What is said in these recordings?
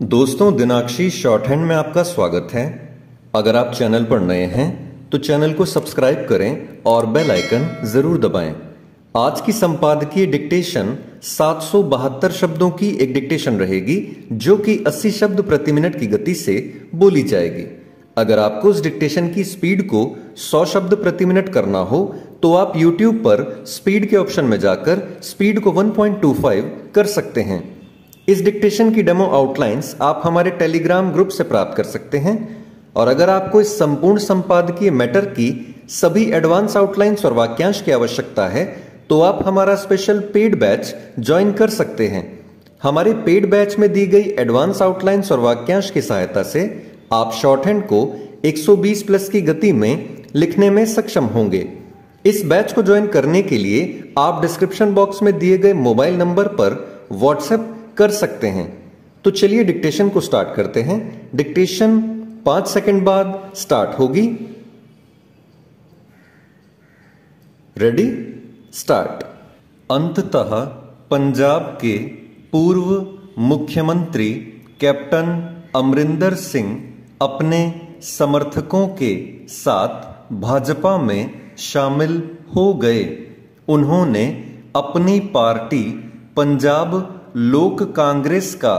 दोस्तों, दिनाक्षी short hand में आपका स्वागत है। अगर आप चैनल पर नए हैं तो चैनल को सब्सक्राइब करें और बेल आइकन जरूर दबाएं। आज की संपादकीय डिक्टेशन 772 शब्दों की एक डिक्टेशन रहेगी जो कि 80 शब्द प्रति मिनट की गति से बोली जाएगी। अगर आपको उस डिक्टेशन की स्पीड को 100 शब्द प्रति मिनट करना हो तो आप YouTube पर स्पीड के ऑप्शन में जाकर स्पीड को 1.25 कर सकते हैं। इस डिक्टेशन की डेमो आउटलाइंस आप हमारे टेलीग्राम ग्रुप से प्राप्त कर सकते हैं। और अगर आपको इस संपूर्ण संपादकीय मैटर की सभी एडवांस आउटलाइंस और वाक्यांश की आवश्यकता है तो आप हमारा स्पेशल पेड बैच ज्वाइन कर सकते हैं। हमारे पेड बैच में दी गई एडवांस आउटलाइंस और वाक्यांश की सहायता से आप शॉर्ट हैंड को 120 प्लस की गति में लिखने में सक्षम होंगे। इस बैच को ज्वाइन करने के लिए आप डिस्क्रिप्शन बॉक्स में दिए गए मोबाइल नंबर पर व्हाट्सएप कर सकते हैं। तो चलिए डिक्टेशन को स्टार्ट करते हैं। डिक्टेशन 5 सेकंड बाद स्टार्ट होगी। Ready, start. अंततः पंजाब के पूर्व मुख्यमंत्री कैप्टन अमरिंदर सिंह अपने समर्थकों के साथ भाजपा में शामिल हो गए। उन्होंने अपनी पार्टी पंजाब लोक कांग्रेस का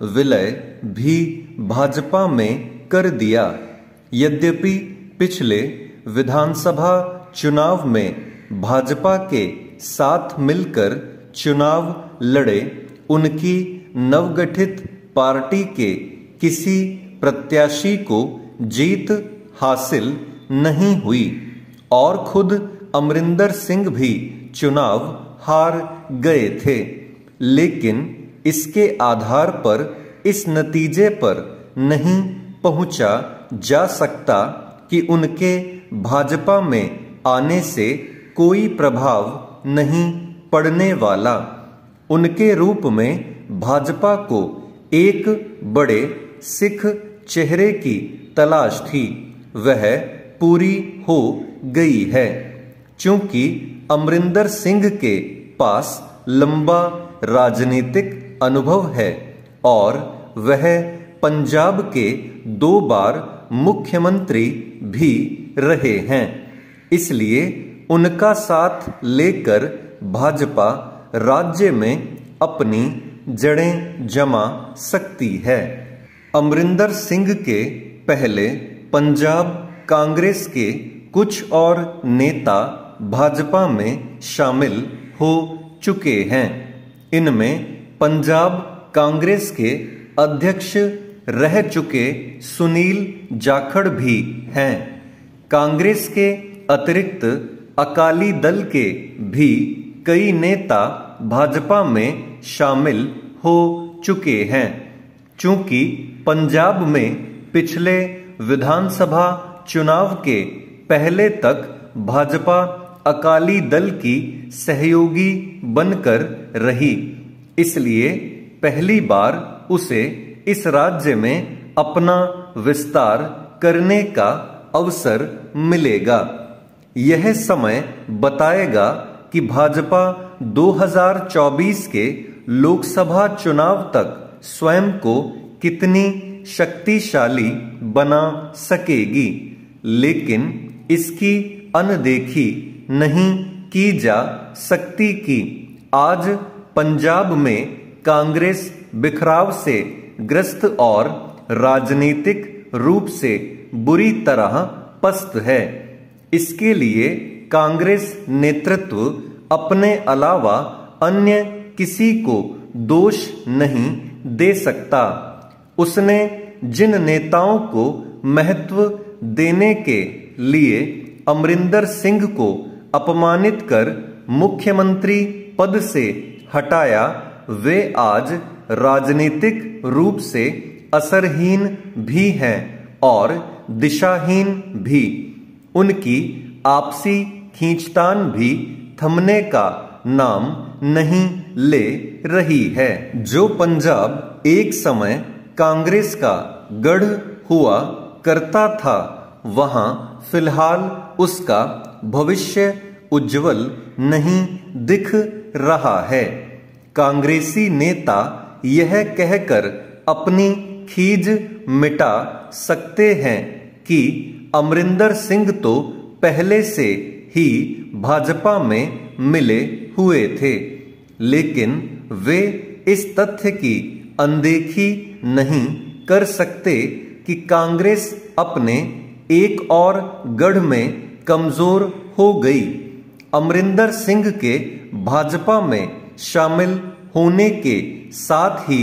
विलय भी भाजपा में कर दिया। यद्यपि पिछले विधानसभा चुनाव में भाजपा के साथ मिलकर चुनाव लड़े उनकी नवगठित पार्टी के किसी प्रत्याशी को जीत हासिल नहीं हुई और खुद अमरिंदर सिंह भी चुनाव हार गए थे। लेकिन इसके आधार पर इस नतीजे पर नहीं पहुंचा जा सकता कि उनके भाजपा में आने से कोई प्रभाव नहीं पड़ने वाला। उनके रूप में भाजपा को एक बड़े सिख चेहरे की तलाश थी, वह पूरी हो गई है। चूंकि अमरिंदर सिंह के पास लंबा राजनीतिक अनुभव है और वह पंजाब के 2 बार मुख्यमंत्री भी रहे हैं, इसलिए उनका साथ लेकर भाजपा राज्य में अपनी जड़ें जमा सकती है। अमरिंदर सिंह के पहले पंजाब कांग्रेस के कुछ और नेता भाजपा में शामिल हो चुके हैं। इनमें पंजाब कांग्रेस के अध्यक्ष रह चुके सुनील जाखड़ भी हैं। कांग्रेस के अतिरिक्त अकाली दल के भी कई नेता भाजपा में शामिल हो चुके हैं। चूंकि पंजाब में पिछले विधानसभा चुनाव के पहले तक भाजपा अकाली दल की सहयोगी बनकर रही, इसलिए पहली बार उसे इस राज्य में अपना विस्तार करने का अवसर मिलेगा। यह समय बताएगा कि भाजपा 2024 के लोकसभा चुनाव तक स्वयं को कितनी शक्तिशाली बना सकेगी, लेकिन इसकी अनदेखी नहीं की जा सकती कि आज पंजाब में कांग्रेस बिखराव से ग्रस्त और राजनीतिक रूप से बुरी तरह पस्त है। इसके लिए कांग्रेस नेतृत्व अपने अलावा अन्य किसी को दोष नहीं दे सकता। उसने जिन नेताओं को महत्व देने के लिए अमरिंदर सिंह को अपमानित कर मुख्यमंत्री पद से हटाया, वे आज राजनीतिक रूप से असरहीन भी हैं और दिशाहीन भी। उनकी आपसी खींचतान भी थमने का नाम नहीं ले रही है। जो पंजाब एक समय कांग्रेस का गढ़ हुआ करता था, वहां फिलहाल उसका भविष्य उज्जवल नहीं दिख रहा है। कांग्रेसी नेता यह कहकर अपनी खीज मिटा सकते हैं कि अमरिंदर सिंह तो पहले से ही भाजपा में मिले हुए थे, लेकिन वे इस तथ्य की अनदेखी नहीं कर सकते कि कांग्रेस अपने एक और गढ़ में कमजोर हो गई। अमरिंदर सिंह के भाजपा में शामिल होने के साथ ही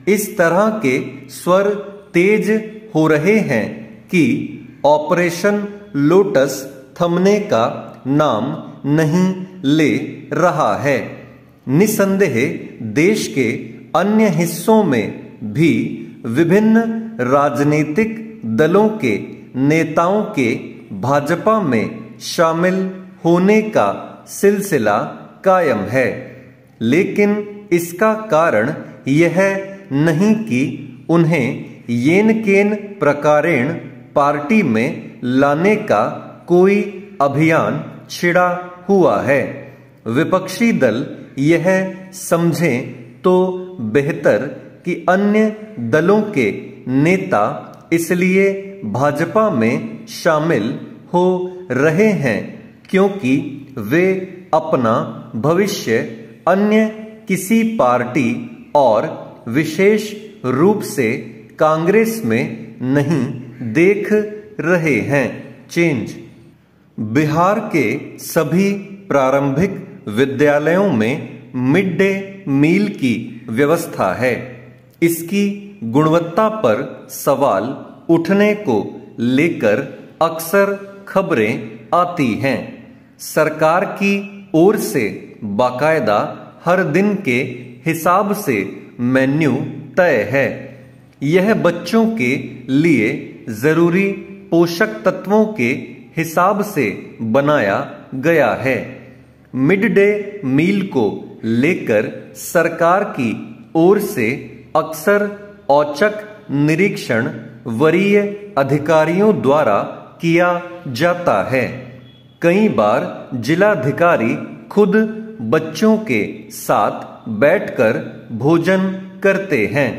इस तरह के स्वर तेज हो रहे हैं कि ऑपरेशन लोटस थमने का नाम नहीं ले रहा है। निसंदेह देश के अन्य हिस्सों में भी विभिन्न राजनीतिक दलों के नेताओं के भाजपा में शामिल होने का सिलसिला कायम है, लेकिन इसका कारण यह नहीं कि उन्हें येन केन प्रकारेण पार्टी में लाने का कोई अभियान छिड़ा हुआ है। विपक्षी दल यह समझें तो बेहतर कि अन्य दलों के नेता इसलिए भाजपा में शामिल हो रहे हैं क्योंकि वे अपना भविष्य अन्य किसी पार्टी और विशेष रूप से कांग्रेस में नहीं देख रहे हैं। चेंज। बिहार के सभी प्रारंभिक विद्यालयों में मिड डे मील की व्यवस्था है। इसकी गुणवत्ता पर सवाल उठने को लेकर अक्सर खबरें आती हैं। सरकार की ओर से बाकायदा हर दिन के हिसाब से मेन्यू तय है। यह बच्चों के लिए जरूरी पोषक तत्वों के हिसाब से बनाया गया है। मिड डे मील को लेकर सरकार की ओर से अक्सर औचक निरीक्षण वरीय अधिकारियों द्वारा किया जाता है। कई बार जिलाधिकारी खुद बच्चों के साथ बैठकर भोजन करते हैं।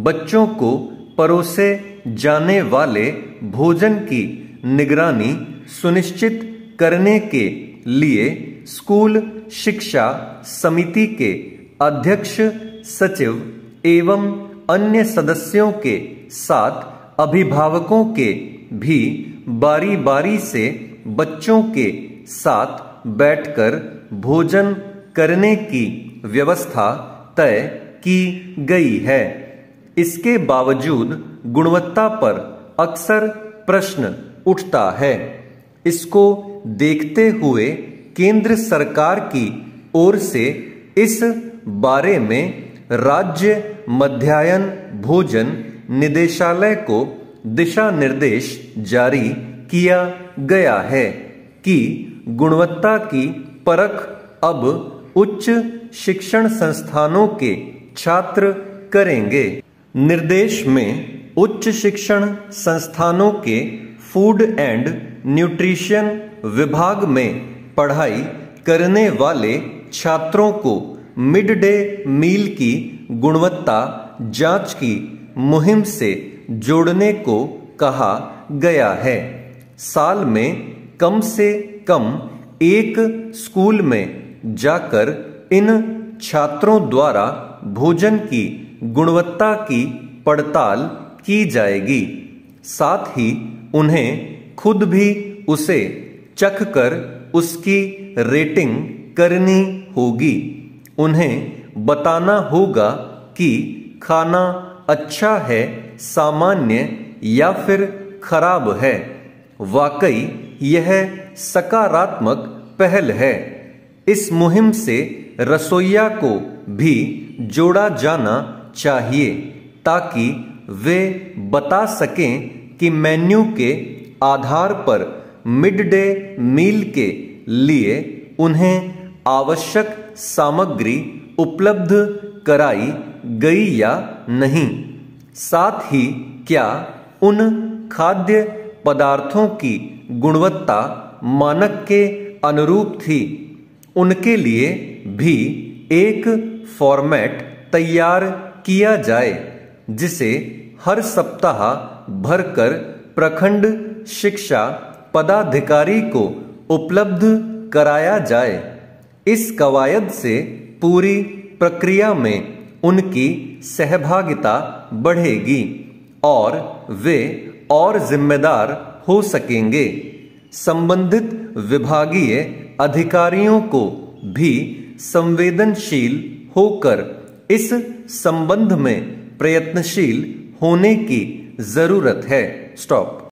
बच्चों को परोसे जाने वाले भोजन की निगरानी सुनिश्चित करने के लिए स्कूल शिक्षा समिति के अध्यक्ष सचिव एवं अन्य सदस्यों के साथ अभिभावकों के भी बारी बारी से बच्चों के साथ बैठकर भोजन करने की व्यवस्था तय की गई है। इसके बावजूद गुणवत्ता पर अक्सर प्रश्न उठता है। इसको देखते हुए केंद्र सरकार की ओर से इस बारे में राज्य मध्याह्न भोजन निदेशालय को दिशा निर्देश जारी किया गया है कि गुणवत्ता की परख अब उच्च शिक्षण संस्थानों के छात्र करेंगे। निर्देश में उच्च शिक्षण संस्थानों के फूड एंड न्यूट्रिशन विभाग में पढ़ाई करने वाले छात्रों को मिड डे मील की गुणवत्ता जांच की मुहिम से जोड़ने को कहा गया है। साल में कम से कम एक स्कूल में जाकर इन छात्रों द्वारा भोजन की गुणवत्ता की पड़ताल की जाएगी। साथ ही उन्हें खुद भी उसे चख कर उसकी रेटिंग करनी होगी। उन्हें बताना होगा कि खाना अच्छा है, सामान्य या फिर खराब है। वाकई यह सकारात्मक पहल है। इस मुहिम से रसोइया को भी जोड़ा जाना चाहिए ताकि वे बता सकें कि मेन्यू के आधार पर मिड डे मील के लिए उन्हें आवश्यक सामग्री उपलब्ध कराई गई या नहीं। साथ ही क्या उन खाद्य पदार्थों की गुणवत्ता मानक के अनुरूप थी, उनके लिए भी एक फॉर्मेट तैयार किया जाए जिसे हर सप्ताह भरकर प्रखंड शिक्षा पदाधिकारी को उपलब्ध कराया जाए। इस कवायद से पूरी प्रक्रिया में उनकी सहभागिता बढ़ेगी और वे और जिम्मेदार हो सकेंगे। संबंधित विभागीय अधिकारियों को भी संवेदनशील होकर इस संबंध में प्रयत्नशील होने की जरूरत है। स्टॉप।